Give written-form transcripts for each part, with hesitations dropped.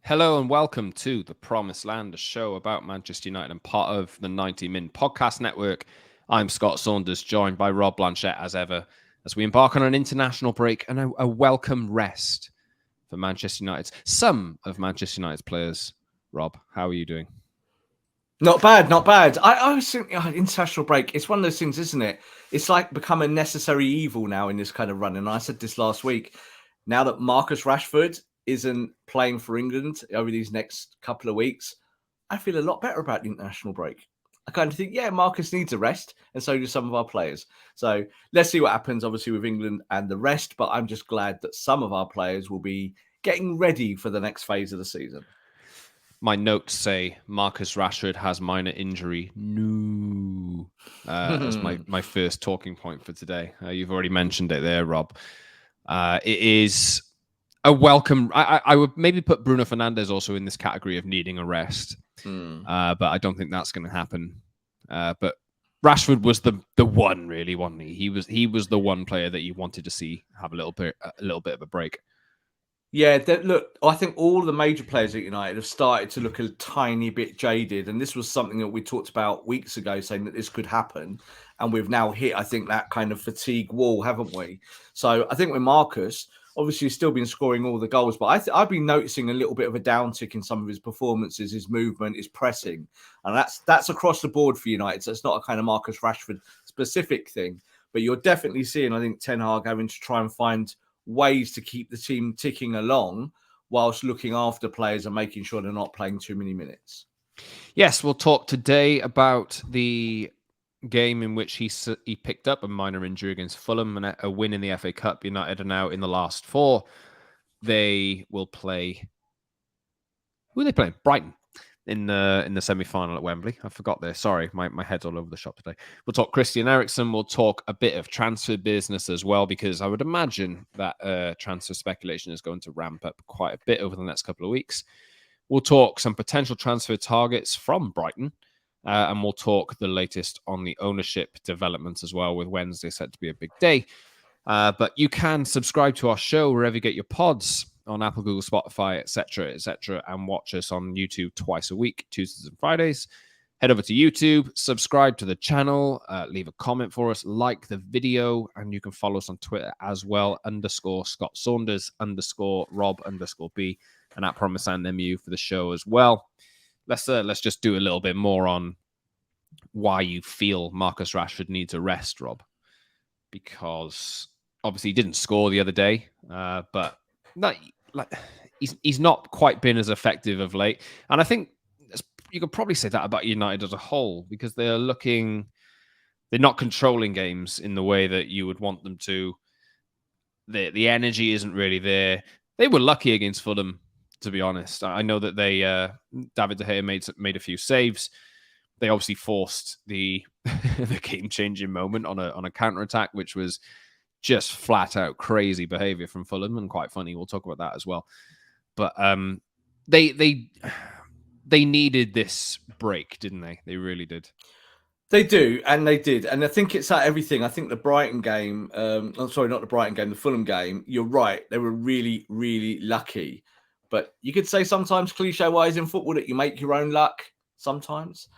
Hello and welcome to The Promised Land, a show about Manchester United and part of the 90 Min Podcast Network. I'm Scott Saunders, joined by Rob Blanchette as ever, as we embark on an international break and a welcome rest for Manchester United. Some of Manchester United's players. Rob, how are you doing? Not bad, not bad. I was thinking, international break, it's one of those things, isn't it? It's like become a necessary evil now in this kind of run. And I said this last week, now that Marcus Rashford isn't playing for England over these next couple of weeks, I feel a lot better about the international break. I kind of think, yeah, Marcus needs a rest, and so do some of our players. So let's see what happens, obviously, with England and the rest. But I'm just glad that some of our players will be getting ready for the next phase of the season. My notes say Marcus Rashford has minor injury. No. As my first talking point for today. You've already mentioned it there, Rob. It is a welcome. I would maybe put Bruno Fernandes also in this category of needing a rest. But I don't think that's going to happen. But Rashford was the one, really, wasn't he? He was the one player that you wanted to see have a little bit of a break. Yeah, look, I think all the major players at United have started to look a tiny bit jaded. And this was something that we talked about weeks ago, saying that this could happen. And we've now hit, I think, that kind of fatigue wall, haven't we? So I think with Marcus, obviously, he's still been scoring all the goals. But I've been noticing a little bit of a downtick in some of his performances, his movement, his pressing. And that's across the board for United. So it's not a kind of Marcus Rashford specific thing. But you're definitely seeing, I think, Ten Hag having to try and find ways to keep the team ticking along whilst looking after players and making sure they're not playing too many minutes. Yes, we'll talk today about the game in which he picked up a minor injury against Fulham and a win in the FA Cup. United are now in the last four. They will play. Who are they playing? Brighton in the semi-final at Wembley. I forgot there. Sorry, my head's all over the shop today. We'll talk Christian Eriksen. We'll talk a bit of transfer business as well, because I would imagine that transfer speculation is going to ramp up quite a bit over the next couple of weeks. We'll talk some potential transfer targets from Brighton, and we'll talk the latest on the ownership developments as well, with Wednesday set to be a big day. But you can subscribe to our show wherever you get your pods, on Apple, Google, Spotify, etc., and watch us on YouTube twice a week, Tuesdays and Fridays. Head over to YouTube, subscribe to the channel, leave a comment for us, like the video, and you can follow us on Twitter as well, _Scott Saunders, _Rob_B, and at Promise and MU for the show as well. Let's just do a little bit more on why you feel Marcus Rashford needs a rest, Rob. Because obviously he didn't score the other day, but he's not quite been as effective of late. And I think you could probably say that about United as a whole, because they're not controlling games in the way that you would want them to. The energy isn't really there. They were lucky against Fulham, to be honest. I know that David De Gea made a few saves. They obviously forced the game-changing moment on a counter-attack, which was just flat-out crazy behavior from Fulham, and quite funny. We'll talk about that as well. But they needed this break, didn't they? They really did. They do, and they did. And I think it's like everything. I think the Brighton game, I'm sorry, not the Brighton game, the Fulham game, you're right. They were really, really lucky. But you could say sometimes, cliche-wise in football, that you make your own luck sometimes.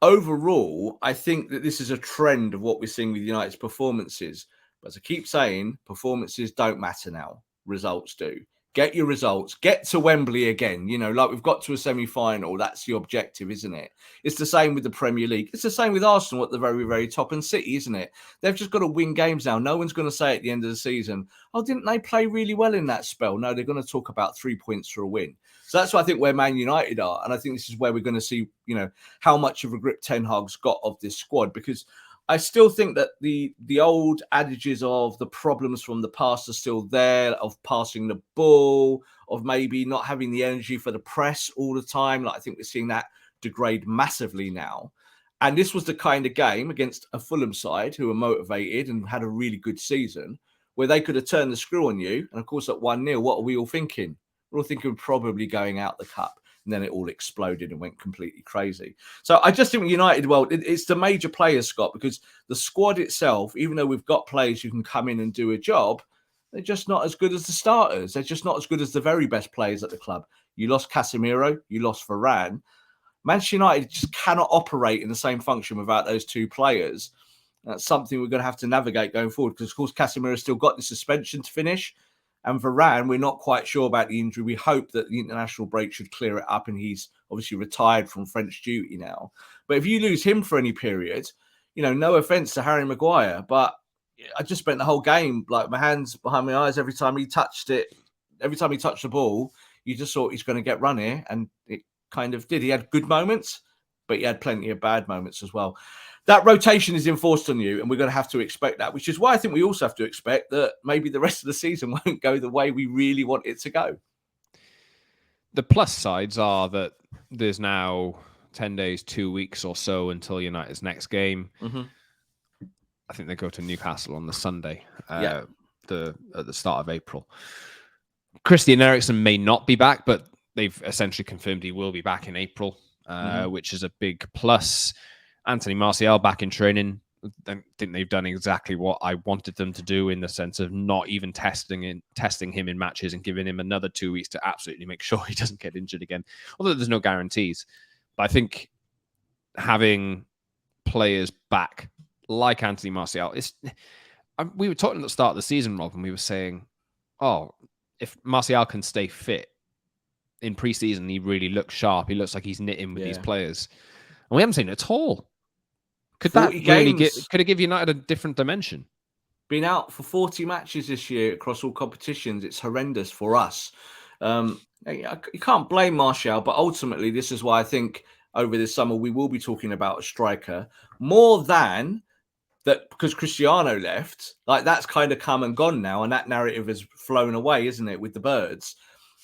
Overall, I think that this is a trend of what we're seeing with United's performances. But as I keep saying, performances don't matter now. Results do. Get your results. Get to Wembley again. You know, like we've got to a semi-final. That's the objective, isn't it? It's the same with the Premier League. It's the same with Arsenal at the very, very top, and City, isn't it? They've just got to win games now. No one's going to say at the end of the season, oh, didn't they play really well in that spell? No, they're going to talk about 3 points for a win. So that's why I think where Man United are. And I think this is where we're going to see, you know, how much of a grip Ten Hag's got of this squad, because I still think that the old adages of the problems from the past are still there, of passing the ball, of maybe not having the energy for the press all the time. Like I think we're seeing that degrade massively now. And this was the kind of game against a Fulham side who were motivated and had a really good season, where they could have turned the screw on you. And of course, at 1-0, what are we all thinking? We're all thinking probably going out the cup. And then it all exploded and went completely crazy. So I just think United, well, it's the major players, Scott, because the squad itself, even though we've got players who can come in and do a job, They're just not as good as the starters. They're just not as good as the very best players at the club. You lost Casemiro, you lost Varane. Manchester United just cannot operate in the same function without those two players. That's something we're going to have to navigate going forward because, of course, Casemiro's still got the suspension to finish. And Varane, we're not quite sure about the injury. We hope that the international break should clear it up and he's obviously retired from French duty now. But if you lose him for any period, no offence to Harry Maguire, but I just spent the whole game, like my hands behind my eyes every time he touched it. Every time he touched the ball, you just thought he's going to get run here. And it kind of did. He had good moments, but he had plenty of bad moments as well. That rotation is enforced on you, and we're going to have to expect that, which is why I think we also have to expect that maybe the rest of the season won't go the way we really want it to go. The plus sides are that there's now 10 days, 2 weeks or so until United's next game. Mm-hmm. I think they go to Newcastle on the Sunday, at the start of April. Christian Eriksen may not be back, but they've essentially confirmed he will be back in April, which is a big plus. Anthony Martial back in training. I think they've done exactly what I wanted them to do in the sense of not even testing him in matches and giving him another 2 weeks to absolutely make sure he doesn't get injured again. Although there's no guarantees. But I think having players back like Anthony Martial, we were talking at the start of the season, Rob, and we were saying, if Martial can stay fit in pre-season, he really looks sharp. He looks like he's knitting with these players. And we haven't seen it at all. Could that really could it give United a different dimension? Been out for 40 matches this year across all competitions. It's horrendous for us. You can't blame Martial, but ultimately this is why I think over this summer we will be talking about a striker more than that, because Cristiano left. Like, that's kind of come and gone now, and that narrative has flown away, isn't it, with the birds?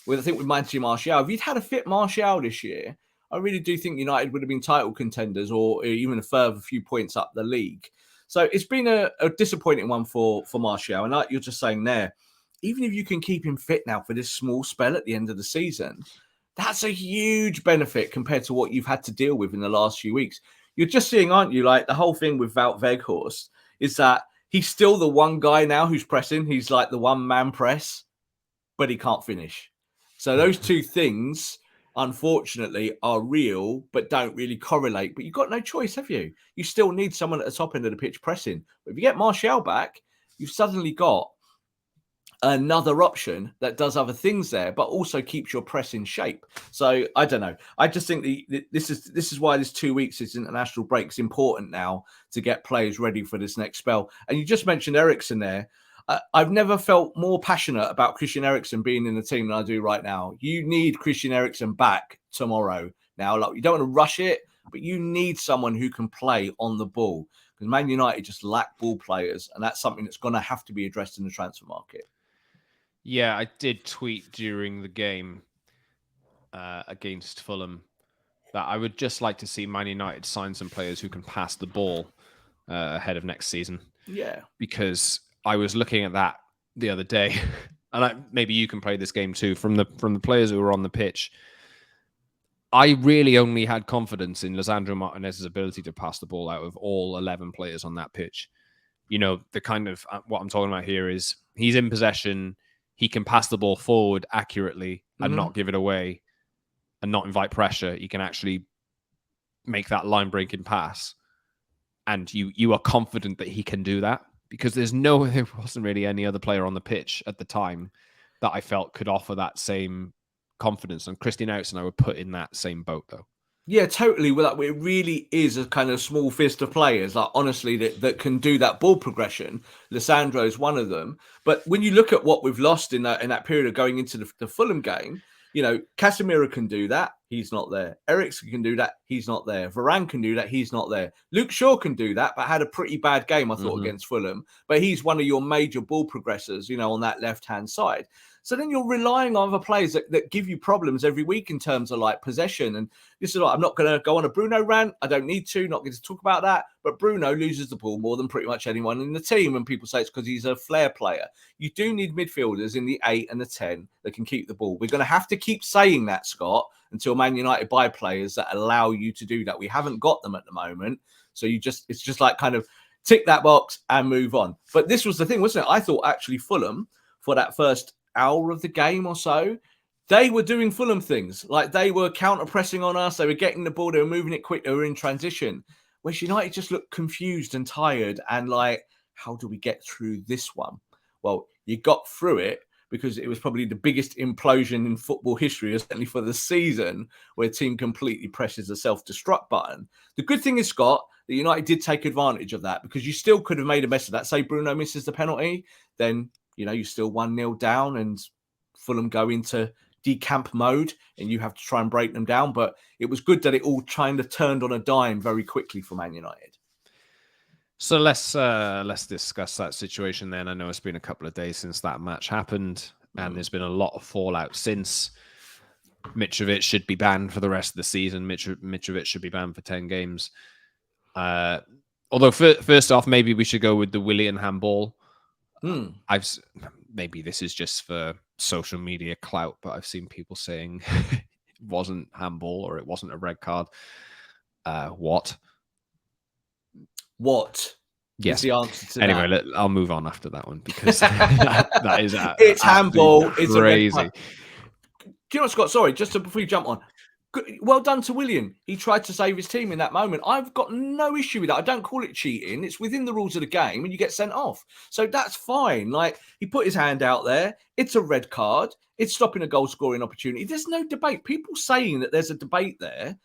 I think with Anthony Martial, if you'd had a fit Martial this year, I really do think United would have been title contenders or even a further few points up the league. So it's been a disappointing one for Martial. And like you're just saying there, even if you can keep him fit now for this small spell at the end of the season, that's a huge benefit compared to what you've had to deal with in the last few weeks. You're just seeing, aren't you, like the whole thing with Wout Weghorst is that he's still the one guy now who's pressing. He's like the one-man press, but he can't finish. So those two things, unfortunately, are real, but don't really correlate. But you've got no choice, have you? You still need someone at the top end of the pitch pressing. But if you get Martial back, you've suddenly got another option that does other things there, but also keeps your press in shape. So I don't know. I just think this is why this 2 weeks is international break is important now to get players ready for this next spell. And you just mentioned Eriksen there. I've never felt more passionate about Christian Eriksen being in the team than I do right now. You need Christian Eriksen back tomorrow. Now, like, you don't want to rush it, but you need someone who can play on the ball, because Man United just lack ball players, and that's something that's going to have to be addressed in the transfer market. Yeah, I did tweet during the game against Fulham that I would just like to see Man United sign some players who can pass the ball ahead of next season. Yeah, because I was looking at that the other day, and maybe you can play this game too. From the players who were on the pitch, I really only had confidence in Lisandro Martinez's ability to pass the ball out of all 11 players on that pitch. You know, the kind of what I'm talking about here is he's in possession, he can pass the ball forward accurately and not give it away, and not invite pressure. He can actually make that line-breaking pass, and you are confident that he can do that. Because there wasn't really any other player on the pitch at the time that I felt could offer that same confidence. And Christian Eriksen, I would put in that same boat, though. Yeah, totally. Well, it really is a kind of small fist of players, like, honestly, that can do that ball progression. Lisandro is one of them. But when you look at what we've lost in that period of going into the Fulham game, you know, Casemiro can do that. He's not there. Eriksen can do that. He's not there. Varane can do that. He's not there. Luke Shaw can do that, but had a pretty bad game, I thought, against Fulham. But he's one of your major ball progressors, you know, on that left-hand side. So then you're relying on other players that give you problems every week in terms of like possession. And this is like, I'm not going to go on a Bruno rant. I don't need to, not going to talk about that. But Bruno loses the ball more than pretty much anyone in the team. And people say it's because he's a flair player. You do need midfielders in the 8 and the 10 that can keep the ball. We're going to have to keep saying that, Scott, until Man United buy players that allow you to do that. We haven't got them at the moment. So it's just like kind of tick that box and move on. But this was the thing, wasn't it? I thought actually Fulham for that first hour of the game or so, they were doing Fulham things. Like they were counter-pressing on us. They were getting the ball. They were moving it quick. They were in transition. Whereas United just looked confused and tired and like, how do we get through this one? Well, you got through it because it was probably the biggest implosion in football history, certainly for the season, where a team completely presses the self-destruct button. The good thing is, Scott, that United did take advantage of that because you still could have made a mess of that. Say Bruno misses the penalty, then, you're still 1-0 down and Fulham go into decamp mode and you have to try and break them down. But it was good that it all kind of turned on a dime very quickly for Man United. So let's discuss that situation then. I know it's been a couple of days since that match happened, and there's been a lot of fallout since. Mitrovic should be banned for the rest of the season. Mitrovic should be banned for 10 games. Although first off, maybe we should go with the Willian handball. Maybe this is just for social media clout, but I've seen people saying it wasn't handball or it wasn't a red card. What? Yes. The answer to anyway, that? I'll move on after that one because that is it's handball. Crazy. It's a red card. Do you know what, Scott? Sorry, just before you jump on. Well done to Willian. He tried to save his team in that moment. I've got no issue with that. I don't call it cheating. It's within the rules of the game and you get sent off. So that's fine. Like, he put his hand out there. It's a red card. It's stopping a goal scoring opportunity. There's no debate. People saying that there's a debate there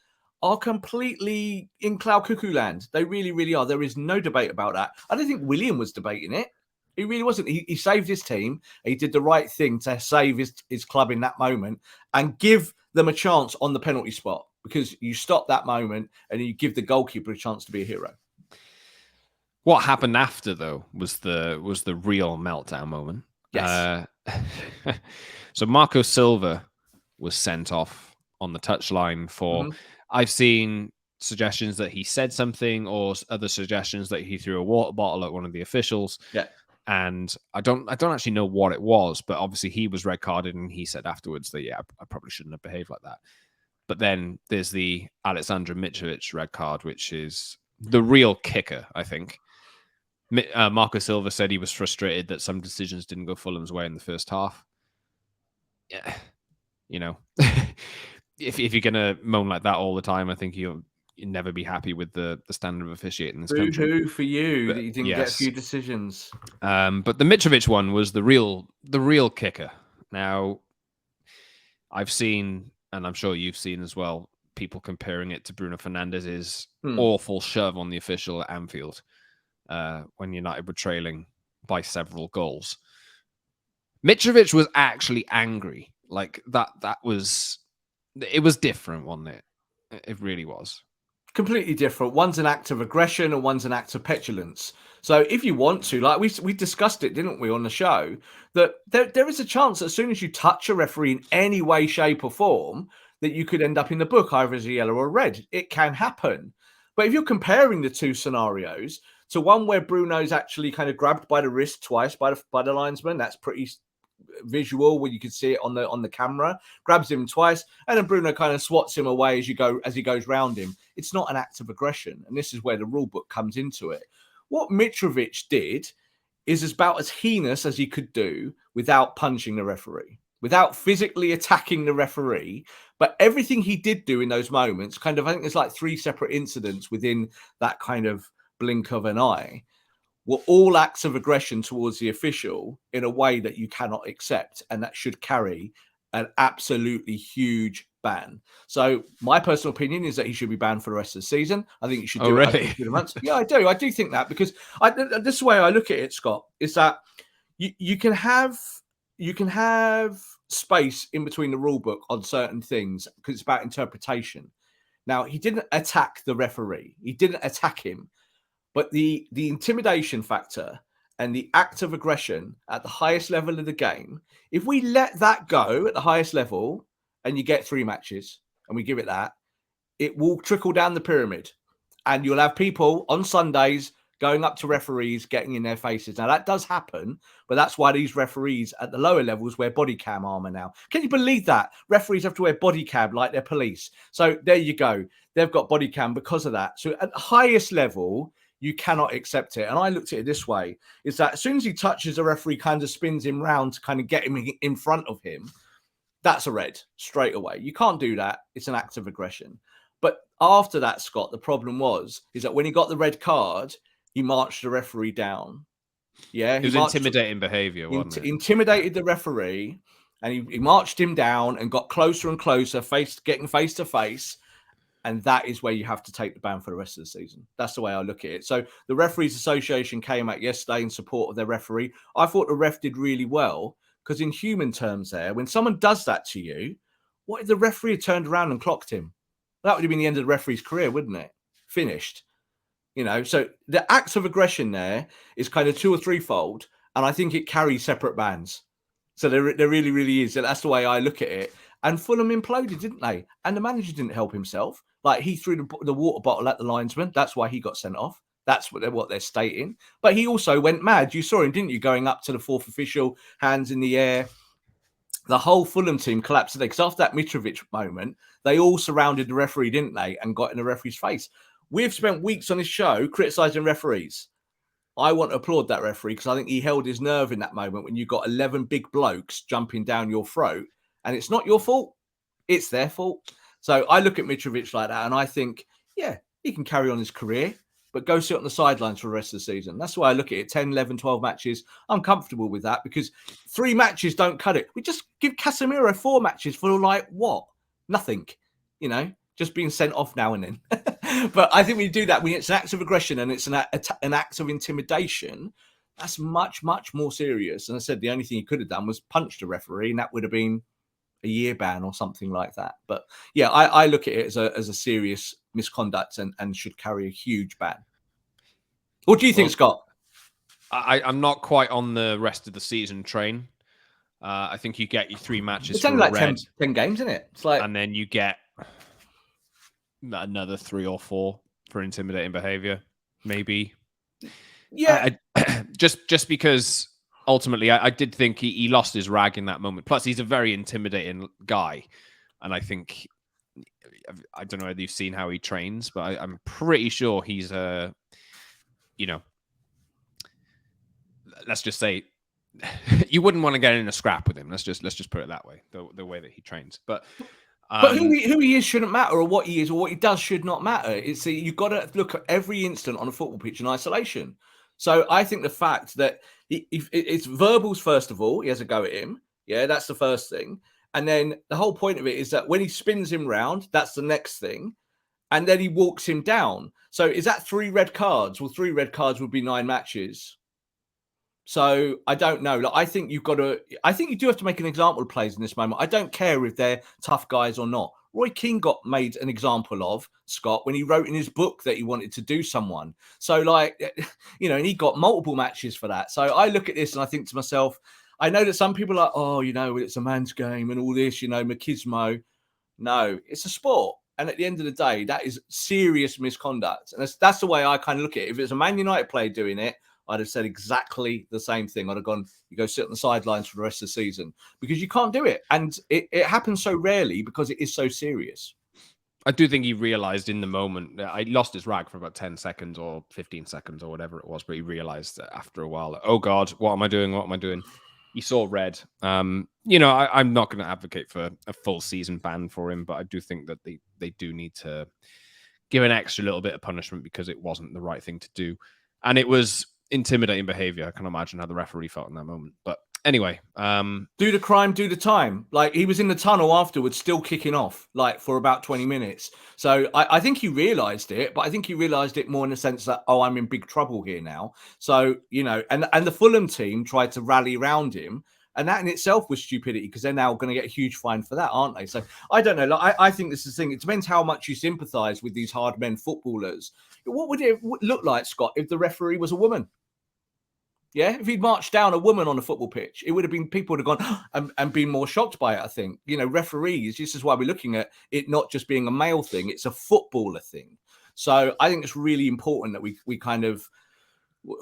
are completely in cloud cuckoo land. They really, really are. There is no debate about that. I don't think Willian was debating it. He really wasn't. He saved his team. He did the right thing to save his club in that moment and give them a chance on the penalty spot, because you stop that moment and you give the goalkeeper a chance to be a hero. What happened after, though, was the real meltdown moment. Yes. So Marco Silva was sent off on the touchline for. I've seen suggestions that he said something, or other suggestions that he threw a water bottle at one of the officials. Yeah. And I don't actually know what it was, but obviously he was red carded, and he said afterwards that I probably shouldn't have behaved like that. But then there's the Aleksandar Mitrovic red card, which is the real kicker, I think. Marco Silva said he was frustrated that some decisions didn't go Fulham's way in the first half. Yeah, if you're gonna moan like that all the time, I think you'd never be happy with the standard of officiating in this country. Boo-hoo for you that you didn't get a few decisions. But the Mitrovic one was the real kicker. Now, I've seen, and I'm sure you've seen as well, people comparing it to Bruno Fernandes's awful shove on the official at Anfield when United were trailing by several goals. Mitrovic was actually angry. Like that was, it was different, wasn't it? It really was. Completely different. One's an act of aggression and one's an act of petulance. So if you want to, like we discussed it, didn't we, on the show, that there is a chance that as soon as you touch a referee in any way, shape or form, that you could end up in the book either as a yellow or a red. It can happen. But if you're comparing the two scenarios to one where Bruno's actually kind of grabbed by the wrist twice by the linesman, that's pretty visual where you can see it on the camera, grabs him twice, and then Bruno kind of swats him away as he goes round him. It's not an act of aggression, and this is where the rule book comes into it. What Mitrovic did is about as heinous as he could do without punching the referee, without physically attacking the referee. But everything he did do in those moments, kind of, I think there's like 3 separate incidents within that kind of blink of an eye, were all acts of aggression towards the official in a way that you cannot accept, and that should carry an absolutely huge ban. So my personal opinion is that he should be banned for the rest of the season. I think he should do it for months. Yeah, I do. I do think that, because this way I look at it, Scott, is that you can have space in between the rule book on certain things because it's about interpretation. Now, he didn't attack the referee. He didn't attack him. But the intimidation factor and the act of aggression at the highest level of the game, if we let that go at the highest level and you get 3 matches and we give it that, it will trickle down the pyramid. And you'll have people on Sundays going up to referees, getting in their faces. Now, that does happen, but that's why these referees at the lower levels wear body cam armor now. Can you believe that? Referees have to wear body cam like they're police. So there you go. They've got body cam because of that. So at the highest level, You cannot accept it. And I looked at it this way, is that as soon as he touches, the referee kind of spins him round to kind of get him in front of him. That's a red straight away. You can't do that. It's an act of aggression. But after that, Scott, the problem is that when he got the red card, he marched the referee down. Yeah, it was intimidating behaviour, wasn't it? Intimidated the referee, and he marched him down and got closer and closer, getting face to face. And that is where you have to take the ban for the rest of the season. That's the way I look at it. So the Referees Association came out yesterday in support of their referee. I thought the ref did really well, because in human terms there, when someone does that to you, what if the referee had turned around and clocked him? That would have been the end of the referee's career, wouldn't it? Finished. So the acts of aggression there is kind of 2 or 3-fold, and I think it carries separate bans. So there really, really is. And that's the way I look at it. And Fulham imploded, didn't they? And the manager didn't help himself. Like, he threw the water bottle at the linesman. That's why he got sent off. That's what they're stating. But he also went mad. You saw him, didn't you? Going up to the fourth official, hands in the air. The whole Fulham team collapsed today, because after that Mitrovic moment, they all surrounded the referee, didn't they? And got in the referee's face. We've spent weeks on this show criticising referees. I want to applaud that referee, because I think he held his nerve in that moment when you got 11 big blokes jumping down your throat. And it's not your fault. It's their fault. So I look at Mitrovic like that, and I think, yeah, he can carry on his career, but go sit on the sidelines for the rest of the season. That's why I look at it. 10, 11, 12 matches. I'm comfortable with that, because 3 matches don't cut it. We just give Casemiro 4 matches for, like, what? Nothing. Just being sent off now and then. But I think when you do that, when it's an act of aggression and it's an act of intimidation, that's much, much more serious. And I said the only thing he could have done was punch the referee, and that would have been a year ban or something like that. But yeah, I look at it as a serious misconduct and should carry a huge ban. What do you think, Scott? I'm not quite on the rest of the season train. I think you get your 3 matches. It's only like 10 games, isn't it? It's like, and then you get another 3 or 4 for intimidating behavior, maybe. Yeah, just because ultimately I did think he lost his rag in that moment. Plus, he's a very intimidating guy, and I think, I don't know whether you've seen how he trains, but I'm pretty sure he's let's just say you wouldn't want to get in a scrap with him. Let's just put it that way. The way that he trains, but who he is shouldn't matter, or what he is or what he does should not matter. You've got to look at every incident on a football pitch in isolation. So I think the fact that it's verbals, first of all, he has a go at him. Yeah, that's the first thing. And then the whole point of it is that when he spins him round, that's the next thing. And then he walks him down. So is that 3 red cards? Well, 3 red cards would be 9 matches. So I don't know. I think you do have to make an example of players in this moment. I don't care if they're tough guys or not. Roy Keane got made an example of, Scott, when he wrote in his book that he wanted to do someone. So, and he got multiple matches for that. So I look at this and I think to myself, I know that some people are like, oh, it's a man's game and all this, machismo. No, it's a sport. And at the end of the day, that is serious misconduct. And that's the way I kind of look at it. If it's a Man United player doing it, I'd have said exactly the same thing. I'd have gone, you go sit on the sidelines for the rest of the season, because you can't do it. And it happens so rarely because it is so serious. I do think he realized in the moment, I lost his rag for about 10 seconds or 15 seconds or whatever it was, but he realized after a while, oh God, what am I doing? What am I doing? He saw red. I'm not going to advocate for a full season ban for him, but I do think that they do need to give an extra little bit of punishment, because it wasn't the right thing to do. And it was intimidating behavior. I can imagine how the referee felt in that moment. But anyway, do the crime, do the time. Like, he was in the tunnel afterwards, still kicking off, like, for about 20 minutes. So I think he realized it, but I think he realized it more in the sense that, oh, I'm in big trouble here now. So, and the Fulham team tried to rally around him. And that in itself was stupidity, because they're now going to get a huge fine for that, aren't they? So I don't know. I think this is the thing. It depends how much you sympathise with these hard men footballers. What would it look like, Scott, if the referee was a woman? Yeah, if he'd marched down a woman on a football pitch, it would have been, people would have gone and been more shocked by it, I think. Referees, this is why we're looking at it not just being a male thing, it's a footballer thing. So I think it's really important that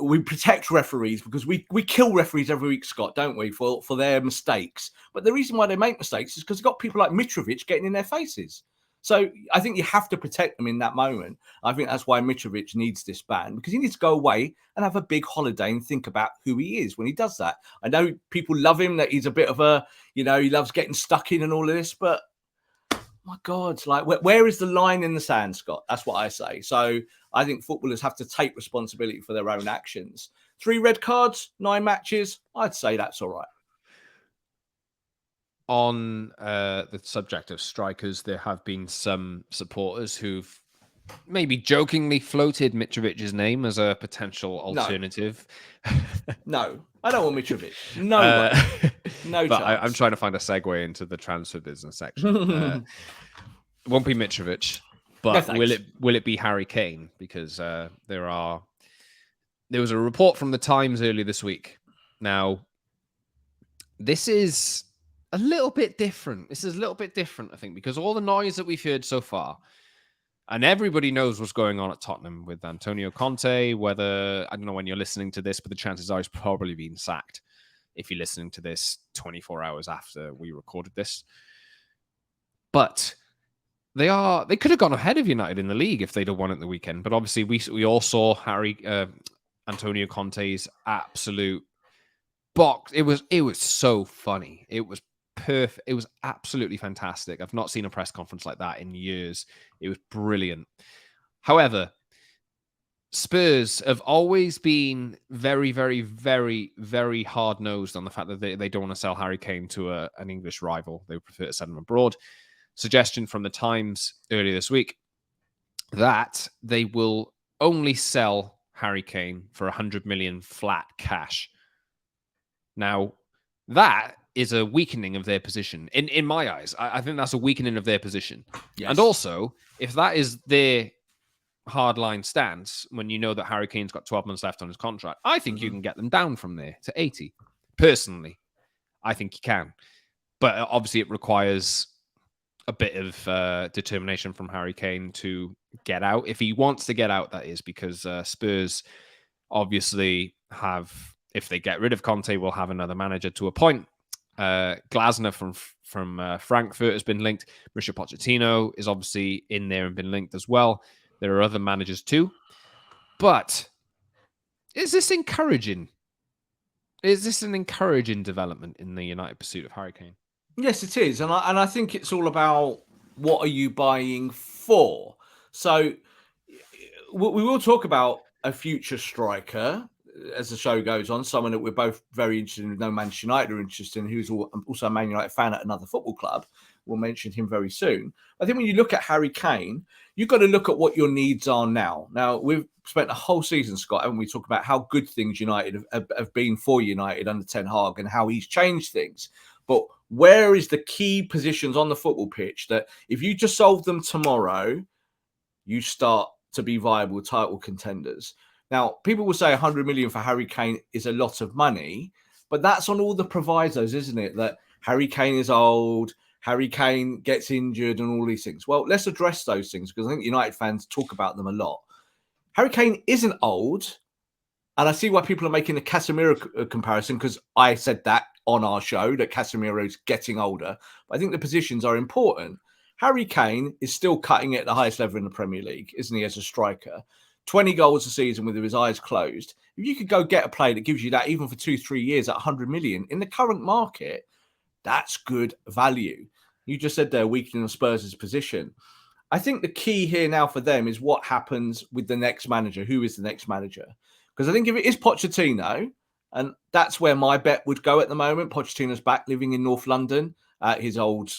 we protect referees, because we kill referees every week, Scott, don't we, for their mistakes. But the reason why they make mistakes is because they've got people like Mitrovic getting in their faces. So I think you have to protect them in that moment. I think that's why Mitrovic needs this ban, because he needs to go away and have a big holiday and think about who he is when he does that. I know people love him, that he's a bit of a, he loves getting stuck in and all of this, but my God, like where is the line in the sand, Scott? That's what I say. So I think footballers have to take responsibility for their own actions. 3 red cards, 9 matches. I'd say that's all right. On the subject of strikers, there have been some supporters who've maybe jokingly floated Mitrovic's name as a potential alternative. No, I don't want Mitrovic. No way. No but chance. I'm trying to find a segue into the transfer business section. It won't be Mitrovic, but No, will it be Harry Kane? Because there was a report from the Times earlier this week. Now, this is a little bit different. I think, because all the noise that we've heard so far, and everybody knows what's going on at Tottenham with Antonio Conte, whether, I don't know when you're listening to this, but the chances are he's probably been sacked if you're listening to this 24 hours after we recorded this. But they could have gone ahead of United in the league if they'd have won at the weekend. But obviously we all saw Antonio Conte's absolute box. It was so funny. It was perfect. It was absolutely fantastic. I've not seen a press conference like that in years. It was brilliant. However, Spurs have always been very, very, very, very hard-nosed on the fact that they don't want to sell Harry Kane to an English rival. They would prefer to send him abroad. Suggestion from the Times earlier this week that they will only sell Harry Kane for 100 million flat cash. Now, that is a weakening of their position. In my eyes, I think that's a weakening of their position. Yes. And also, if that is their hardline stance, when you know that Harry Kane's got 12 months left on his contract, I think you can get them down from there to 80. Personally, I think you can. But obviously, it requires a bit of determination from Harry Kane to get out. If he wants to get out, that is, because Spurs obviously have... If they get rid of Conte, we'll have another manager to appoint. Glasner from Frankfurt has been linked. Mauricio Pochettino is obviously in there and been linked as well. There are other managers too. But is this encouraging? Is this an encouraging development in the United pursuit of Harry Kane? Yes, it is. And I think it's all about what are you buying for? So we will talk about a future striker as the show goes on, someone that we're both very interested in, no Manchester United are interested in, who's also a Man United fan at another football club. We'll mention him very soon. I think when you look at Harry Kane, you've got to look at what your needs are now. Now, we've spent a whole season, Scott, haven't we, talk about how good things United have been for United under Ten Hag and how he's changed things. But where is the key positions on the football pitch that if you just solve them tomorrow, you start to be viable title contenders? Now, people will say 100 million for Harry Kane is a lot of money, but that's on all the provisos, isn't it? That Harry Kane is old, Harry Kane gets injured and all these things. Well, let's address those things because I think United fans talk about them a lot. Harry Kane isn't old, and I see why people are making the Casemiro comparison because I said that on our show, that Casemiro is getting older. But I think the positions are important. Harry Kane is still cutting it at the highest level in the Premier League, isn't he, as a striker? 20 goals a season with his eyes closed. If you could go get a player that gives you that even for 2-3 years at 100 million in the current market, that's good value. You just said they're weakening Spurs' position. I think the key here now for them is what happens with the next manager. Who is the next manager? Because I think if it is Pochettino, and that's where my bet would go at the moment. Pochettino's back living in North London at his old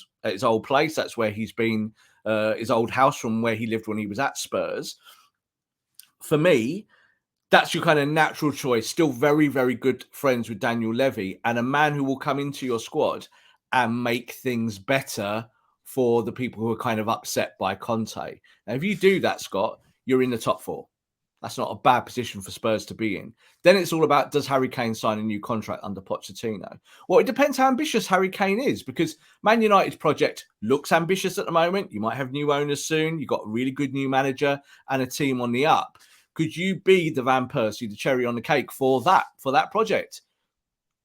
place. That's where he's been, his old house from where he lived when he was at Spurs. For me, that's your kind of natural choice. Still very, very good friends with Daniel Levy and a man who will come into your squad and make things better for the people who are kind of upset by Conte. Now, if you do that, Scott, you're in the top 4. That's not a bad position for Spurs to be in. Then it's all about, does Harry Kane sign a new contract under Pochettino? Well, it depends how ambitious Harry Kane is, because Man United's project looks ambitious at the moment. You might have new owners soon. You've got a really good new manager and a team on the up. Could you be the Van Persie, the cherry on the cake for that project?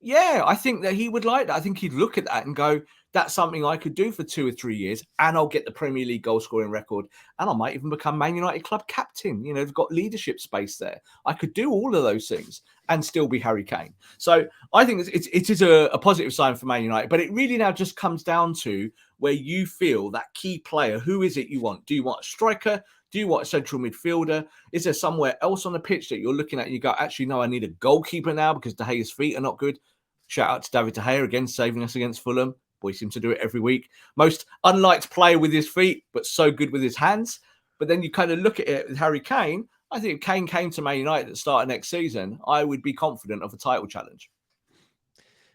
Yeah, I think that he would like that. I think he'd look at that and go, That's something I could do for 2 or 3 years, and I'll get the Premier League goal scoring record, and I might even become Man United club captain. You know, they've got leadership space there. I could do all of those things and still be Harry Kane. So I think it is a positive sign for Man United, but it really now just comes down to where you feel that key player. Who is it you want? Do you want a striker? Do you want a central midfielder? Is there somewhere else on the pitch that you're looking at and you go, actually, no, I need a goalkeeper now because De Gea's feet are not good? Shout out to David De Gea again, saving us against Fulham. Boy seems to do it every week. Most unliked player with his feet, but so good with his hands. But then you kind of look at it with Harry Kane. I think if Kane came to Man United at the start of next season, I would be confident of a title challenge.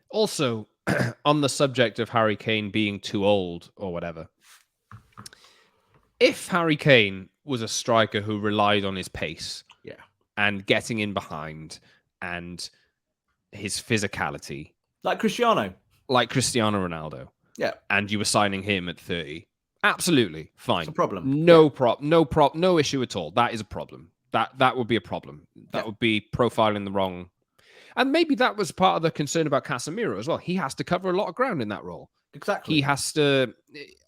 Also, on the subject of Harry Kane being too old or whatever, if Harry Kane was a striker who relied on his pace and getting in behind and his physicality, like Cristiano Ronaldo, and you were signing him at 30, absolutely fine. It's a problem. No issue at all. That is a problem. That would be a problem. That would be profiling the wrong. And maybe that was part of the concern about Casemiro as well. He has to cover a lot of ground in that role. Exactly. He has to,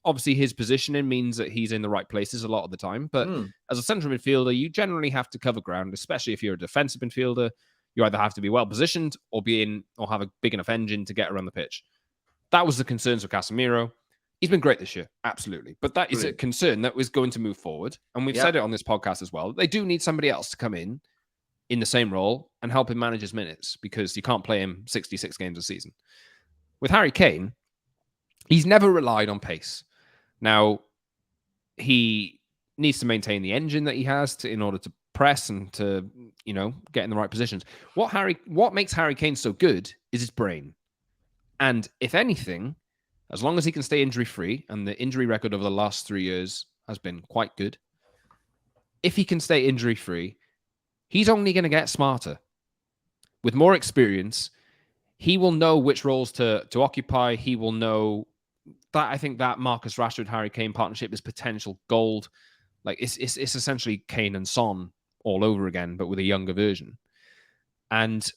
obviously his positioning means that he's in the right places a lot of the time. But as a central midfielder, you generally have to cover ground, especially if you're a defensive midfielder. You either have to be well positioned or have a big enough engine to get around the pitch. That was the concerns with Casemiro. He's been great this year, absolutely. But that is a concern that was going to move forward. And we've said it on this podcast as well. They do need somebody else to come in the same role and help him manage his minutes, because you can't play him 66 games a season. With Harry Kane, he's never relied on pace. Now, he needs to maintain the engine that he has in order to press and to, get in the right positions. What makes Harry Kane so good is his brain. And if anything, as long as he can stay injury-free, and the injury record over the last 3 years has been quite good, if he can stay injury-free, he's only going to get smarter. With more experience, he will know which roles to occupy. He will know that. I think that Marcus Rashford, Harry Kane partnership is potential gold. Like it's essentially Kane and Son all over again, but with a younger version. And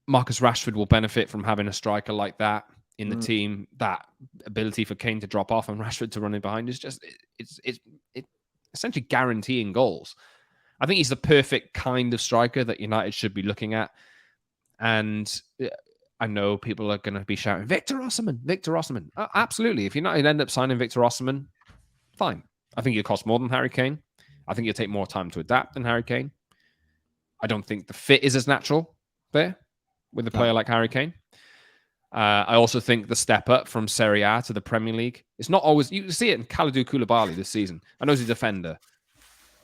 Marcus Rashford will benefit from having a striker like that in the team. That ability for Kane to drop off and Rashford to run in behind is just it's essentially guaranteeing goals. I think he's the perfect kind of striker that United should be looking at. And I know people are going to be shouting, Victor Osimhen. Absolutely. If United end up signing Victor Osimhen, fine. I think it'll cost more than Harry Kane. I think it'll take more time to adapt than Harry Kane. I don't think the fit is as natural there with a player like Harry Kane. I also think the step up from Serie A to the Premier League, it's not always... You see it in Kalidou Koulibaly this season. I know he's a defender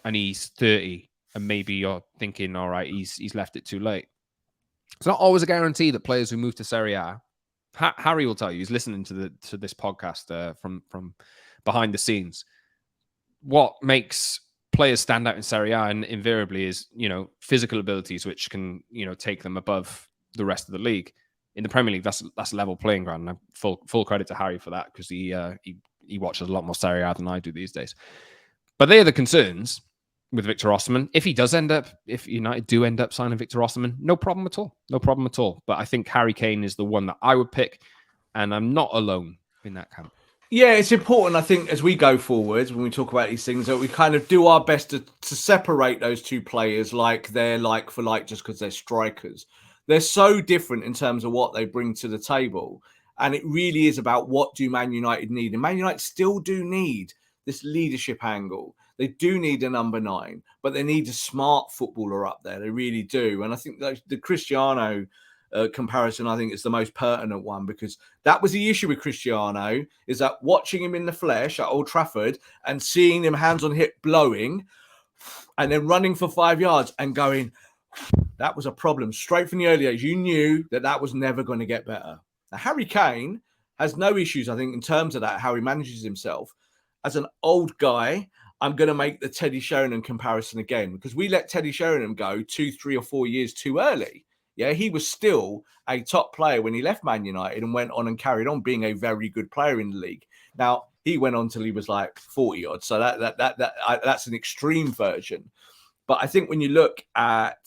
and he's 30, and maybe you're thinking, all right, he's left it too late. It's not always a guarantee that players who move to Serie A... Harry will tell you, he's listening to this podcast from behind the scenes. What makes players stand out in Serie A and invariably is, physical abilities, which can, take them above the rest of the league. In the Premier League, that's a level playing ground. And full credit to Harry for that, because he watches a lot more Serie A than I do these days. But they are the concerns with Victor Osimhen. If United do end up signing Victor Osimhen, no problem at all. But I think Harry Kane is the one that I would pick, and I'm not alone in that camp. Yeah, it's important, I think, as we go forward, when we talk about these things, that we kind of do our best to separate those two players like they're like for like just because they're strikers. They're so different in terms of what they bring to the table. And it really is about what do Man United need. And Man United still do need this leadership angle. They do need a number 9, but they need a smart footballer up there. They really do. And I think the Cristiano comparison, I think, is the most pertinent one, because that was the issue with Cristiano, is that watching him in the flesh at Old Trafford and seeing him hands on hip blowing and then running for 5 yards and going, that was a problem. Straight from the early days, you knew that was never going to get better. Now, Harry Kane has no issues, I think, in terms of that, how he manages himself. As an old guy, I'm going to make the Teddy Sheringham comparison again, because we let Teddy Sheringham go 2, 3 or 4 years too early. Yeah, he was still a top player when he left Man United and went on and carried on being a very good player in the league. Now, he went on till he was like 40 odd. So that's an extreme version. But I think when you look at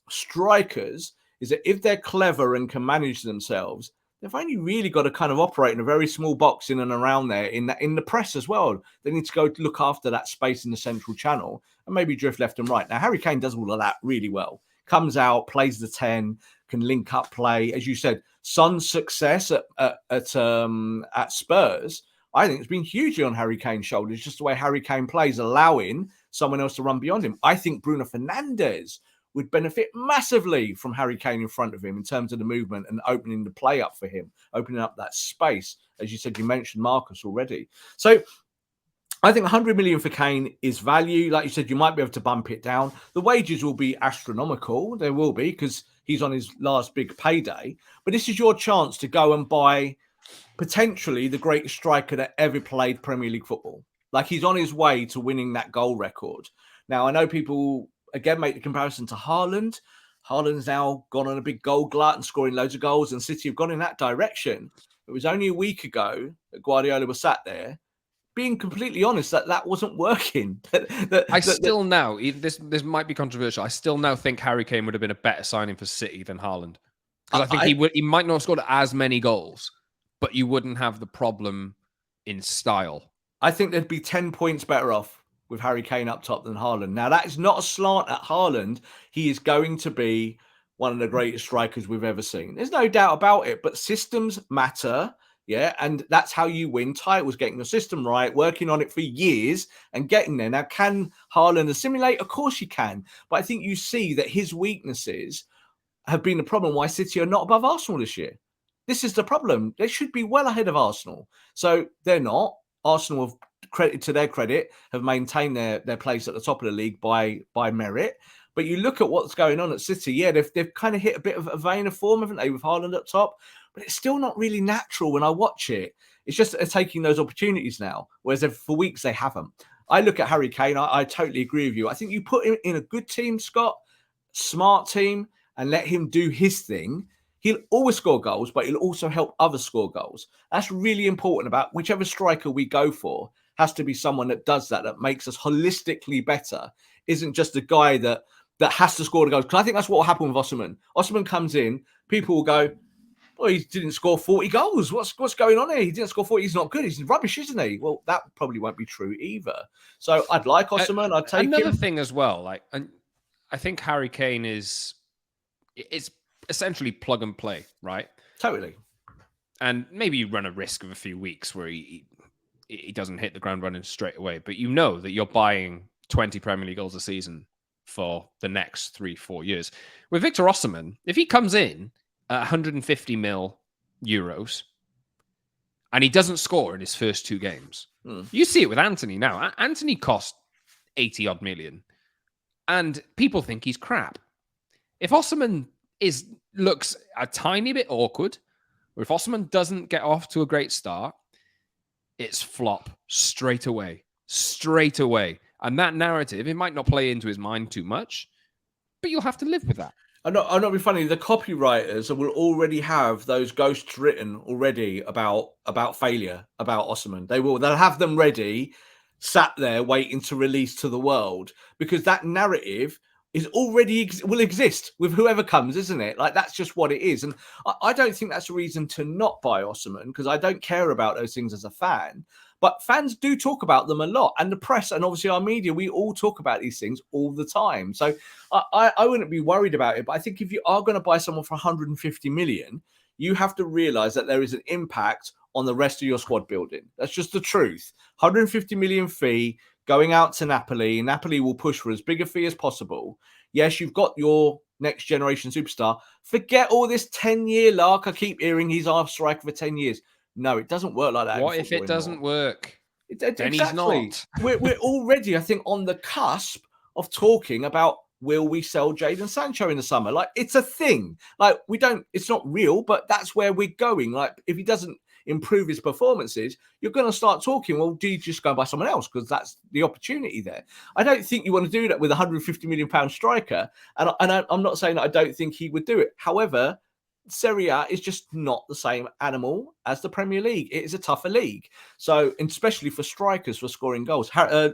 strikers, is that if they're clever and can manage themselves, they've only really got to kind of operate in a very small box in and around there in the press as well. They need to go look after that space in the central channel and maybe drift left and right. Now, Harry Kane does all of that really well. Comes out, plays the 10, can link up play. As you said, Son's success at Spurs, I think it's been hugely on Harry Kane's shoulders, just the way Harry Kane plays, allowing someone else to run beyond him. I think Bruno Fernandes would benefit massively from Harry Kane in front of him in terms of the movement and opening the play up for him, opening up that space. As you said, you mentioned Marcus already. So I think 100 million for Kane is value. Like you said, you might be able to bump it down. The wages will be astronomical. They will be because he's on his last big payday. But this is your chance to go and buy potentially the greatest striker that ever played Premier League football. Like he's on his way to winning that goal record. Now, I know people again make the comparison to Haaland. Haaland's now gone on a big goal glut and scoring loads of goals, and City have gone in that direction. It was only a week ago that Guardiola was sat there being completely honest that wasn't working. This might be controversial. I still now think Harry Kane would have been a better signing for City than Haaland. Because I think he might not have scored as many goals, but you wouldn't have the problem in style. I think there'd be 10 points better off with Harry Kane up top than Haaland. Now, that is not a slant at Haaland. He is going to be one of the greatest strikers we've ever seen. There's no doubt about it, but systems matter. Yeah, and that's how you win titles, getting your system right, working on it for years and getting there. Now, can Haaland assimilate? Of course you can. But I think you see that his weaknesses have been the problem why City are not above Arsenal this year. This is the problem. They should be well ahead of Arsenal. So they're not. Arsenal have, credit to their credit, have maintained their place at the top of the league by merit. But you look at what's going on at City, yeah, they've kind of hit a bit of a vein of form, haven't they, with Haaland up top? But it's still not really natural when I watch it. It's just that they're taking those opportunities now, whereas for weeks they haven't. I look at Harry Kane, I totally agree with you. I think you put him in a good team, Scott, smart team, and let him do his thing. He'll always score goals, but he'll also help others score goals. That's really important about whichever striker we go for has to be someone that does that makes us holistically better. Isn't just a guy that has to score the goals. Because I think that's what will happen with Osimhen. Osimhen comes in, people will go, well, he didn't score 40 goals. What's going on here? He didn't score 40. He's not good. He's rubbish, isn't he? Well, that probably won't be true either. So I'd like Osimhen. I'd take another thing as well. Like, I think Harry Kane it's essentially plug and play, right? Totally. And maybe you run a risk of a few weeks where he doesn't hit the ground running straight away, but you know that you're buying 20 Premier League goals a season for the next 3-4 years. With Victor Osimhen, if he comes in at 150 mil euros and he doesn't score in his first 2 games, you see it with Anthony now. Anthony cost 80 odd million and people think he's crap. If Osimhen looks a tiny bit awkward, or if Osimhen doesn't get off to a great start, it's flop straight away. And that narrative, it might not play into his mind too much, but you'll have to live with that. I'm not being funny. The copywriters will already have those ghosts written already about failure, about Osimhen. They'll have them ready, sat there waiting to release to the world, because that narrative is already will exist with whoever comes, isn't it? Like, that's just what it is. And I don't think that's a reason to not buy Osimhen, because I don't care about those things as a fan. But fans do talk about them a lot. And the press and obviously our media, we all talk about these things all the time. So I wouldn't be worried about it. But I think if you are going to buy someone for 150 million, you have to realize that there is an impact on the rest of your squad building. That's just the truth. 150 million fee going out to Napoli. Napoli will push for as big a fee as possible. Yes, you've got your next generation superstar. Forget all this 10-year lark. I keep hearing he's our striker for 10 years. No, it doesn't work like that. What if it doesn't work? Then exactly. He's not. We're already, I think, on the cusp of talking about, will we sell Jadon Sancho in the summer? Like, it's a thing. Like, it's not real, but that's where we're going. Like, if he doesn't improve his performances, you're going to start talking, well, do you just go and buy someone else? Because that's the opportunity there. I don't think you want to do that with a £150 million striker. And I'm not saying that I don't think he would do it. However, Serie A is just not the same animal as the Premier League. It is a tougher league. So, especially for strikers, for scoring goals.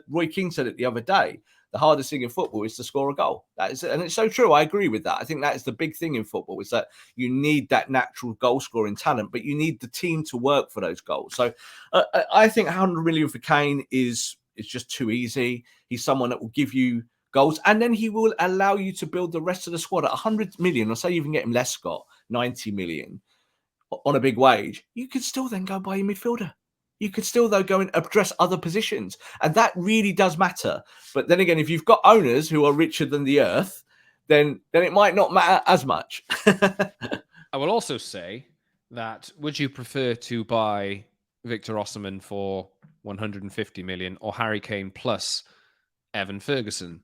Roy Keane said it the other day. the hardest thing in football is to score a goal. That is, and it's so true. I agree with that. I think that is the big thing in football, is that you need that natural goal scoring talent, but you need the team to work for those goals. So I think 100 million for Kane is just too easy. He's someone that will give you goals, and then he will allow you to build the rest of the squad at 100 million, or say you can get him less, Scott, 90 million on a big wage. You could still then go buy your midfielder. You could still, though, go and address other positions. And that really does matter. But then again, if you've got owners who are richer than the earth, then it might not matter as much. I will also say that, would you prefer to buy Victor Osimhen for 150 million, or Harry Kane plus Evan Ferguson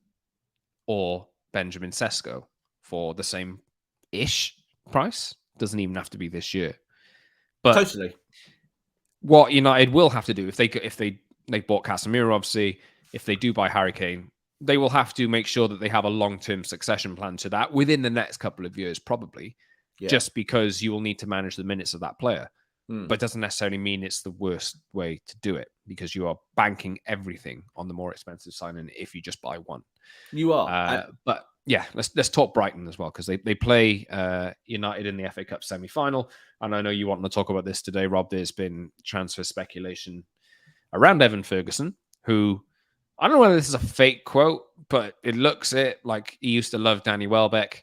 or Benjamin Sesko for the same-ish price? Doesn't even have to be this year. But totally. What United will have to do, if they bought Casemiro, obviously, if they do buy Harry Kane, they will have to make sure that they have a long-term succession plan to that within the next couple of years, probably. Yeah. Just because you will need to manage the minutes of that player. But it doesn't necessarily mean it's the worst way to do it, because you are banking everything on the more expensive signing if you just buy one. You are. But yeah, let's talk Brighton as well, because they play United in the FA Cup semi-final. And I know you want to talk about this today, Rob. There's been transfer speculation around Evan Ferguson, who, I don't know whether this is a fake quote, but it looks like he used to love Danny Welbeck.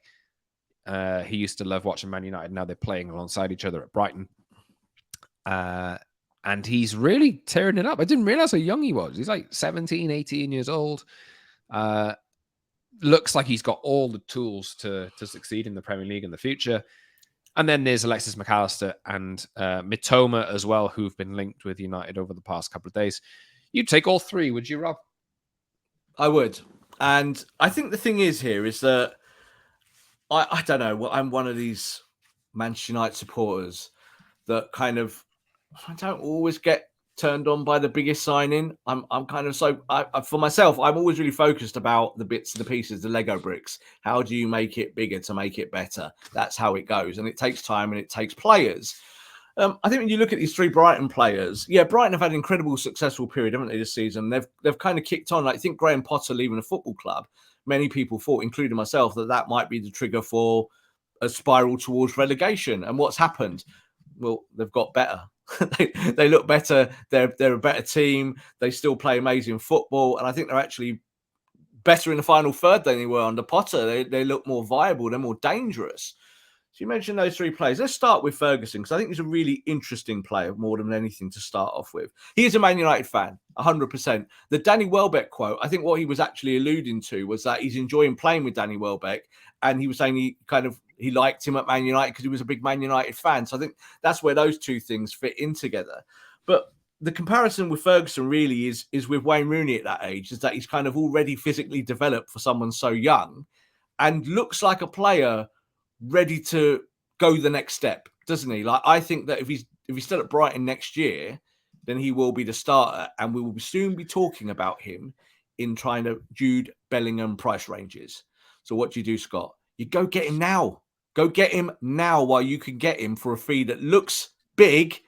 He used to love watching Man United. Now they're playing alongside each other at Brighton. And he's really tearing it up. I didn't realize how young he was. He's like 17, 18 years old. Looks like he's got all the tools to succeed in the Premier League in the future. And then there's Alexis McAllister and Mitoma as well, who've been linked with United over the past couple of days. You'd take all three, would you, Rob? I would. And I think the thing is that I don't know. I'm one of these Manchester United supporters that kind of, I don't always get turned on by the biggest signing. I'm kind of for myself, I'm always really focused about the bits and the pieces, the Lego bricks. How do you make it bigger to make it better? That's how it goes. And it takes time and it takes players. I think when you look at these three Brighton players, Brighton have had an incredible successful period, haven't they, this season? They've kind of kicked on. Like, I think Graham Potter leaving the football club, many people thought, including myself, that might be the trigger for a spiral towards relegation. And what's happened? Well, they've got better. they look better. They're a better team. They still play amazing football. And I think they're actually better in the final third than they were under Potter. They look more viable. They're more dangerous. So you mentioned those three players. Let's start with Ferguson, because I think he's a really interesting player more than anything to start off with. He is a Man United fan, 100%. The Danny Welbeck quote, I think what he was actually alluding to was that he's enjoying playing with Danny Welbeck. And he was saying he liked him at Man United because he was a big Man United fan. So I think that's where those two things fit in together. But the comparison with Ferguson really is with Wayne Rooney at that age, is that he's kind of already physically developed for someone so young and looks like a player ready to go the next step, doesn't he? Like, I think that if he's still at Brighton next year, then he will be the starter, and we will soon be talking about him in trying to Jude Bellingham price ranges. So what do you do, Scott? You go get him now. Go get him now while you can get him for a fee that looks big,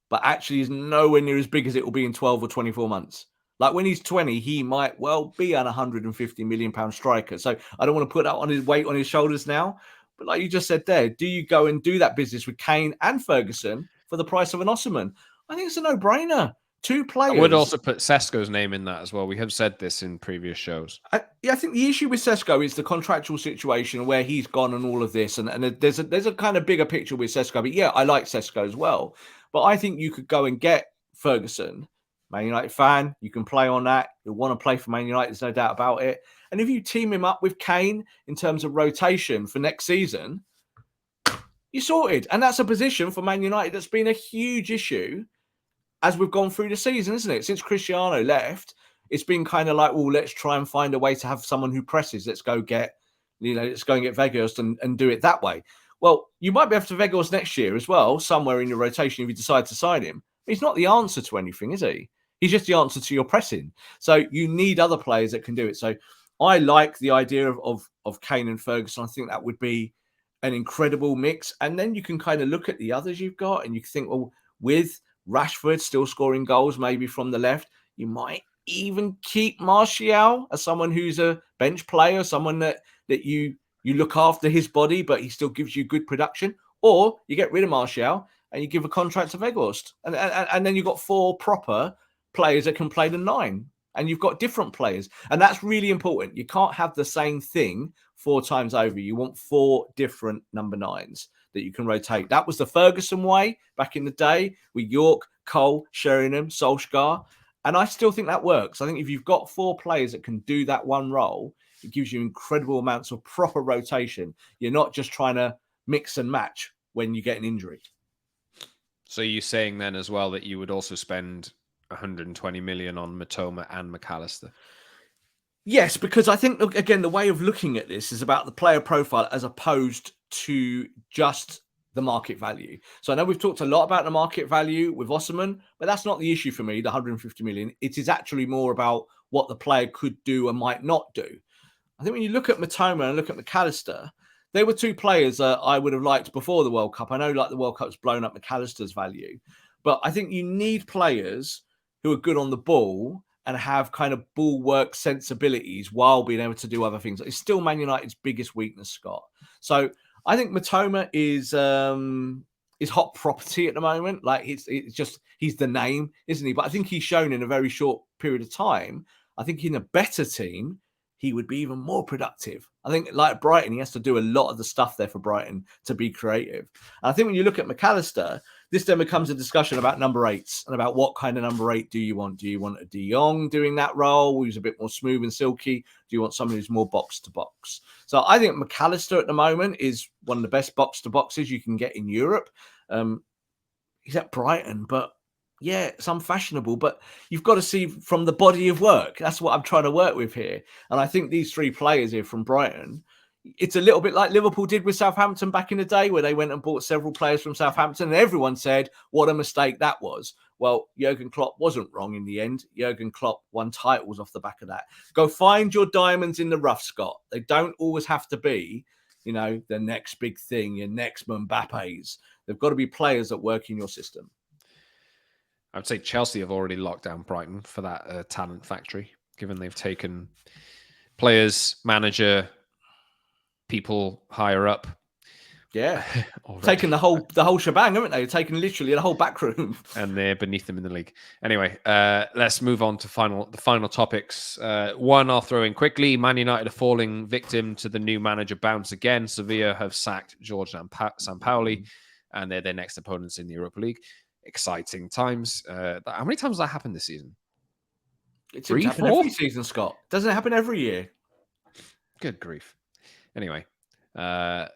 but actually is nowhere near as big as it will be in 12 or 24 months. Like, when he's 20, he might well be an £150 million striker. So I don't want to put that on his weight on his shoulders now. But like you just said there, do you go and do that business with Kane and Ferguson for the price of an Osimhen? I think it's a no-brainer. Two players. I would also put Sesko's name in that as well. We have said this in previous shows. I think the issue with Sesko is the contractual situation where he's gone and all of this. And there's a kind of bigger picture with Sesko. But I like Sesko as well. But I think you could go and get Ferguson, Man United fan. You can play on that. You'll want to play for Man United. There's no doubt about it. And if you team him up with Kane in terms of rotation for next season, you're sorted. And that's a position for Man United that's been a huge issue as we've gone through the season, isn't it? Since Cristiano left, it's been kind of like, well, let's try and find a way to have someone who presses. Let's go and get Weghorst and do it that way. Well, you might be able to Weghorst next year as well, somewhere in your rotation if you decide to sign him. He's not the answer to anything, is he? He's just the answer to your pressing. So you need other players that can do it. So I like the idea of Kane and Ferguson. I think that would be an incredible mix. And then you can kind of look at the others you've got and you think, well, with Rashford still scoring goals, maybe from the left, you might even keep Martial as someone who's a bench player, someone that you look after his body, but he still gives you good production, or you get rid of Martial and you give a contract to Weghorst, and then you've got 4 proper players that can play the 9, and you've got different players, and that's really important. You can't have the same thing 4 times over. You want 4 different number 9s that you can rotate. That was the Ferguson way back in the day with York, Cole, Sheringham, Solskjaer. And I still think that works. I think if you've got 4 players that can do that one role, it gives you incredible amounts of proper rotation. You're not just trying to mix and match when you get an injury. So you're saying then as well that you would also spend 120 million on Mitoma and McAllister? Yes, because I think, again, the way of looking at this is about the player profile as opposed to just the market value. So I know we've talked a lot about the market value with Osimhen, but that's not the issue for me, the 150 million. It is actually more about what the player could do and might not do. I think when you look at Mitoma and look at McAllister, they were 2 players I would have liked before the World Cup. I know like the World Cup's blown up McAllister's value, but I think you need players who are good on the ball and have kind of bulwark sensibilities while being able to do other things. It's still Man United's biggest weakness, Scott. So I think Mitoma is hot property at the moment. Like it's just, he's the name, isn't he? But I think he's shown in a very short period of time, I think in a better team, he would be even more productive. I think like Brighton, he has to do a lot of the stuff there for Brighton to be creative. And I think when you look at McAllister, this then becomes a discussion about number 8s and about what kind of number 8 do you want? Do you want a De Jong doing that role, who's a bit more smooth and silky? Do you want someone who's more box to box? So I think McAllister at the moment is one of the best box to boxes you can get in Europe. He's at Brighton, but yeah, it's unfashionable, but you've got to see from the body of work. That's what I'm trying to work with here. And I think these 3 players here from Brighton, it's a little bit like Liverpool did with Southampton back in the day, where they went and bought several players from Southampton and everyone said what a mistake that was. Well, Jurgen Klopp wasn't wrong in the end. Jurgen Klopp won titles off the back of that. Go find your diamonds in the rough, Scott. They don't always have to be, you know, the next big thing, your next Mbappe's. They've got to be players that work in your system. I would say Chelsea have already locked down Brighton for that talent factory, given they've taken players, manager, people higher up. Yeah, taken the whole shebang, haven't they? Taken literally the whole back room, and they're beneath them in the league. Anyway, let's move on to the final topics. One I'll throw in quickly: Man United are falling victim to the new manager bounce again. Sevilla have sacked George Sampaoli, and they're their next opponents in the Europa League. Exciting times. How many times has that happened this season? It seems to happen every season, Scott. Doesn't it happen every year? Good grief. Anyway, that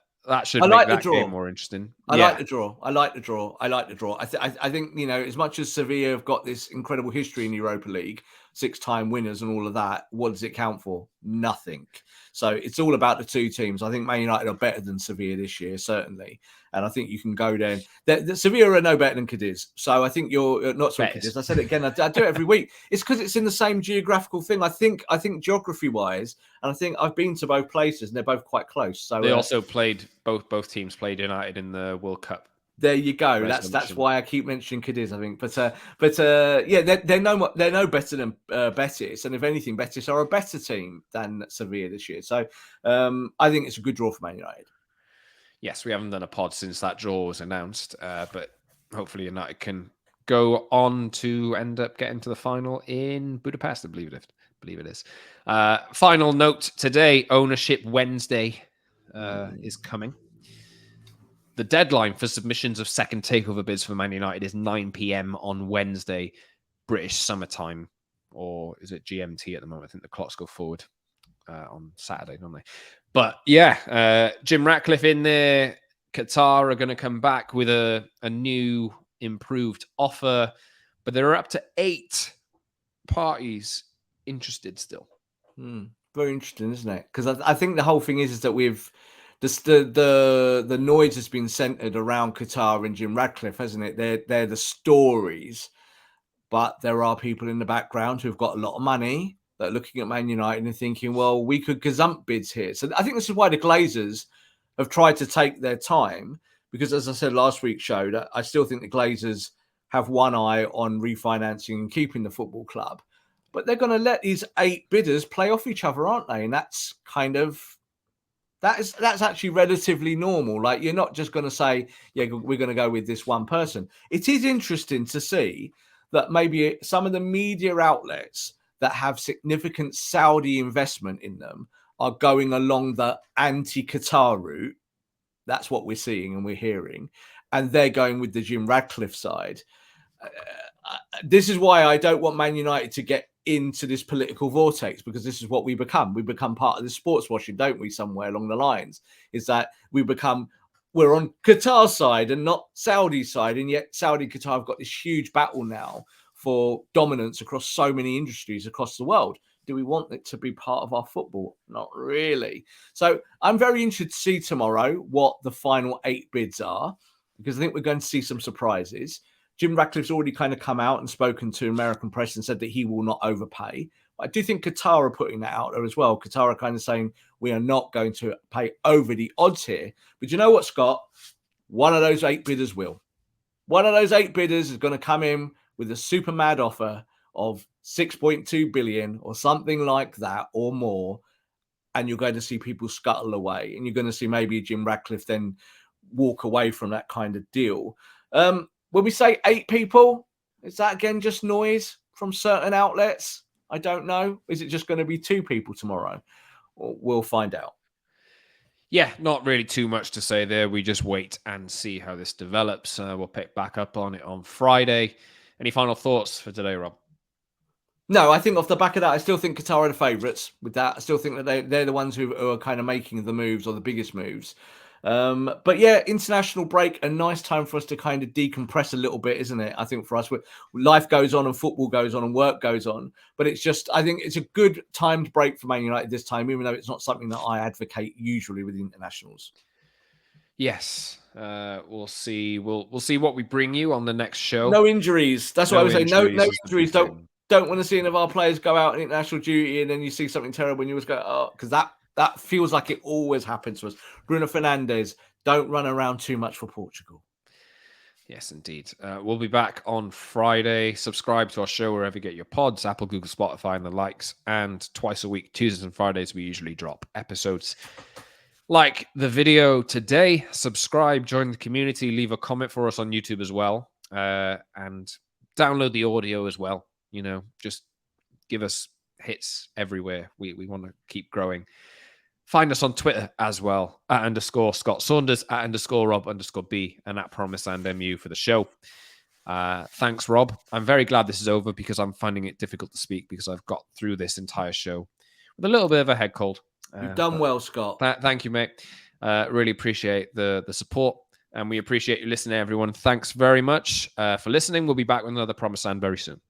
should make that game more interesting. I like the draw. I think, you know, as much as Sevilla have got this incredible history in the Europa League, 6-time winners and all of that, what does it count for? Nothing. So it's all about the 2 teams. I think Man United are better than Sevilla this year, certainly. And I think you can go there. The Sevilla are no better than Cadiz. So I think you're not sorry, Cadiz. I said it again. I do it every week. It's because it's in the same geographical thing. I think geography-wise, and I think I've been to both places, and they're both quite close. So they also played both teams played United in the World Cup. There you go. That's why I keep mentioning Cadiz, I think. But yeah, they're no better than Betis, and if anything, Betis are a better team than Sevilla this year. So I think it's a good draw for Man United. Yes, we haven't done a pod since that draw was announced, but hopefully United can go on to end up getting to the final in Budapest. I believe it is. Final note today: Ownership Wednesday is coming. The deadline for submissions of second takeover bids for Man United is 9 p.m. on Wednesday, British summertime, or is it GMT at the moment? I think the clocks go forward on Saturday, don't they? But yeah, Jim Ratcliffe in there, Qatar are going to come back with a new, improved offer, but there are up to 8 parties interested still. Very interesting, isn't it? Because I think the whole thing is that we've the noise has been centered around Qatar and Jim Ratcliffe, hasn't it? They're the stories, but there are people in the background who've got a lot of money that are looking at Man United and thinking, well, we could gazump bids here. So I think this is why the Glazers have tried to take their time, because as I said last week's show, that I still think the Glazers have one eye on refinancing and keeping the football club. but they're going to let these 8 bidders play off each other, aren't they? And that's kind of that's actually relatively normal. Like, you're not just going to say, yeah, we're going to go with this one person. It is interesting to see that maybe some of the media outlets that have significant Saudi investment in them are going along the anti-Qatar route. That's what we're seeing and we're hearing. And they're going with the Jim Radcliffe side. This is why I don't want Man United to get into this political vortex, because this is what we become. We become part of the sports washing, don't we? Somewhere along the lines is that we're on Qatar's side and not Saudi's side. And yet Saudi and Qatar have got this huge battle now for dominance across so many industries across the world. Do we want it to be part of our football? Not really. So I'm very interested to see tomorrow what the final 8 bids are, because I think we're going to see some surprises. Jim Ratcliffe's already kind of come out and spoken to American press and said that he will not overpay. I do think Qatar are putting that out there as well. Qatar are kind of saying we are not going to pay over the odds here. But you know what, Scott? One of those 8 bidders will. One of those 8 bidders is going to come in with a super mad offer of 6.2 billion or something like that or more. And you're going to see people scuttle away. And you're going to see maybe Jim Ratcliffe then walk away from that kind of deal. When we say 8 people, is that again just noise from certain outlets? I don't know. Is it just going to be 2 people tomorrow? We'll find out. Yeah, not really too much to say there. We just wait and see how this develops. We'll pick back up on it on Friday. Any final thoughts for today, Rob? No, I think off the back of that, I still think Qatar are the favourites with that. I still think that they're the ones who are kind of making the moves or the biggest moves. But yeah, international break, a nice time for us to kind of decompress a little bit, isn't it? I think for us, life goes on and football goes on and work goes on. But it's just, I think it's a good timed break for Man United this time, even though it's not something that I advocate usually with the internationals. Yes, we'll see. We'll see what we bring you on the next show. No injuries. That's what I was saying. No injuries. Don't want to see any of our players go out on international duty and then you see something terrible and you just go, oh, because that feels like it always happens to us. Bruno Fernandes, don't run around too much for Portugal. Yes, indeed. We'll be back on Friday. Subscribe to our show wherever you get your pods, Apple, Google, Spotify, and the likes. And twice a week, Tuesdays and Fridays, we usually drop episodes. Like the video today, subscribe, join the community, leave a comment for us on YouTube as well, and download the audio as well. You know, just give us hits everywhere. We want to keep growing. Find us on Twitter as well, @_Scott Saunders, @_Rob_B, and @PromiseAndMU for the show. Thanks, Rob. I'm very glad this is over because I'm finding it difficult to speak because I've got through this entire show with a little bit of a head cold. You've done well, Scott. Thank you, mate. Really appreciate the support, and we appreciate you listening, everyone. Thanks very much for listening. We'll be back with another Promise and very soon.